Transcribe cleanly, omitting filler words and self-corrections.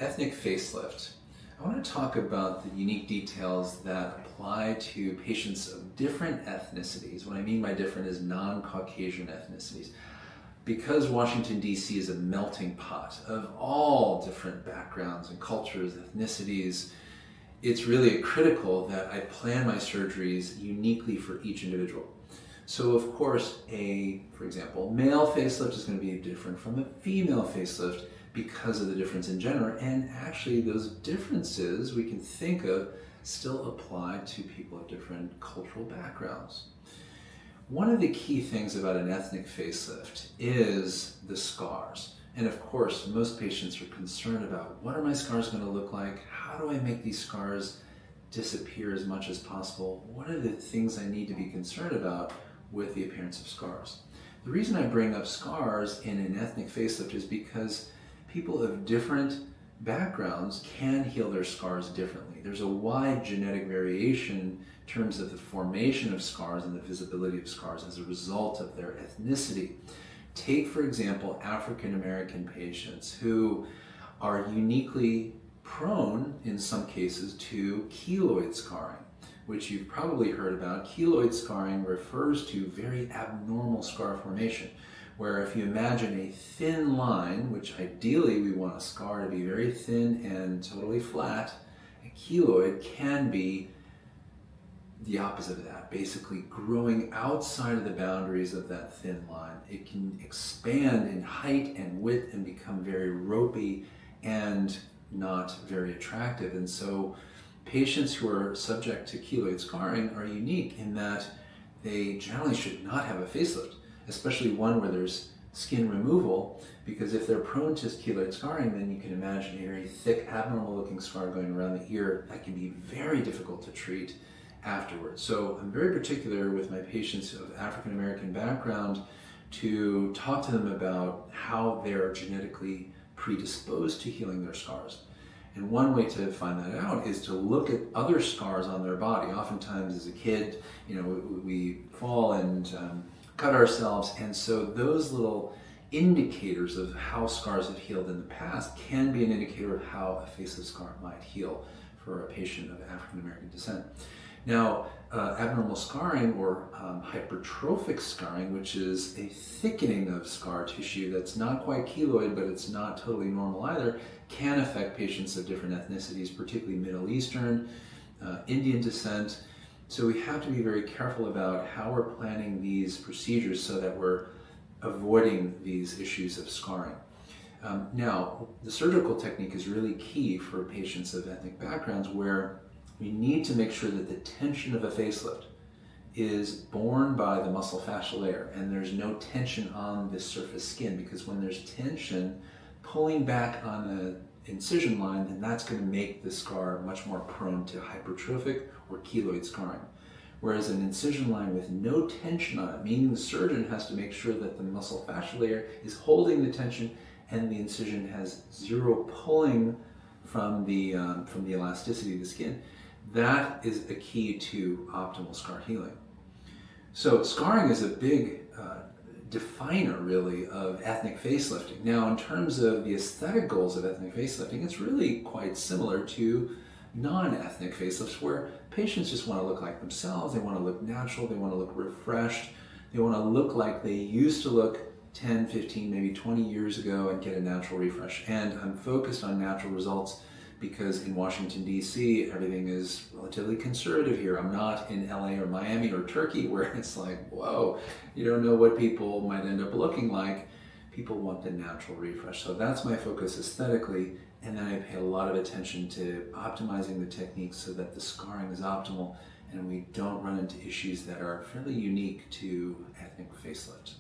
ethnic facelift, I want to talk about the unique details that apply to patients of different ethnicities. What I mean by different is non-Caucasian ethnicities. Because Washington, D.C. is a melting pot of all different backgrounds and cultures, ethnicities, it's really critical that I plan my surgeries uniquely for each individual. So of course, for example, male facelift is going to be different from a female facelift because of the difference in gender, and actually those differences we can think of still apply to people of different cultural backgrounds. One of the key things about an ethnic facelift is the scars. And of course, most patients are concerned about what are my scars going to look like? How do I make these scars disappear as much as possible? What are the things I need to be concerned about with the appearance of scars? The reason I bring up scars in an ethnic facelift is because people of different backgrounds can heal their scars differently. There's a wide genetic variation in terms of the formation of scars and the visibility of scars as a result of their ethnicity. Take, for example, African American patients who are uniquely prone, in some cases, to keloid scarring, which you've probably heard about. Keloid scarring refers to very abnormal scar formation, where if you imagine a thin line, which ideally we want a scar to be very thin and totally flat, a keloid can be the opposite of that, basically growing outside of the boundaries of that thin line. It can expand in height and width and become very ropey and not very attractive. And so patients who are subject to keloid scarring are unique in that they generally should not have a facelift, especially one where there's skin removal, because if they're prone to keloid scarring, then you can imagine a very thick, abnormal looking scar going around the ear that can be very difficult to treat afterwards. So I'm very particular with my patients of African American background to talk to them about how they're genetically predisposed to healing their scars. And one way to find that out is to look at other scars on their body. Oftentimes as a kid, we fall and cut ourselves, and so those little indicators of how scars have healed in the past can be an indicator of how a facelift scar might heal for a patient of African American descent. Now, abnormal scarring or hypertrophic scarring, which is a thickening of scar tissue that's not quite keloid, but it's not totally normal either, can affect patients of different ethnicities, particularly Middle Eastern, Indian descent. So we have to be very careful about how we're planning these procedures so that we're avoiding these issues of scarring. Now, the surgical technique is really key for patients of ethnic backgrounds where we need to make sure that the tension of a facelift is borne by the muscle fascial layer and there's no tension on the surface skin, because when there's tension pulling back on an incision line, then that's going to make the scar much more prone to hypertrophic or keloid scarring. Whereas an incision line with no tension on it, meaning the surgeon has to make sure that the muscle fascial layer is holding the tension and the incision has zero pulling from the elasticity of the skin, that is a key to optimal scar healing. So scarring is a big definer, really, of ethnic facelifting. Now, in terms of the aesthetic goals of ethnic facelifting, it's really quite similar to non-ethnic facelifts, where patients just want to look like themselves, they want to look natural, they want to look refreshed, they want to look like they used to look 10, 15, maybe 20 years ago and get a natural refresh. And I'm focused on natural results because in Washington, D.C., everything is relatively conservative here. I'm not in LA or Miami or Turkey where it's like, whoa, you don't know what people might end up looking like. People want the natural refresh. So that's my focus aesthetically, and then I pay a lot of attention to optimizing the techniques so that the scarring is optimal and we don't run into issues that are fairly unique to ethnic facelift.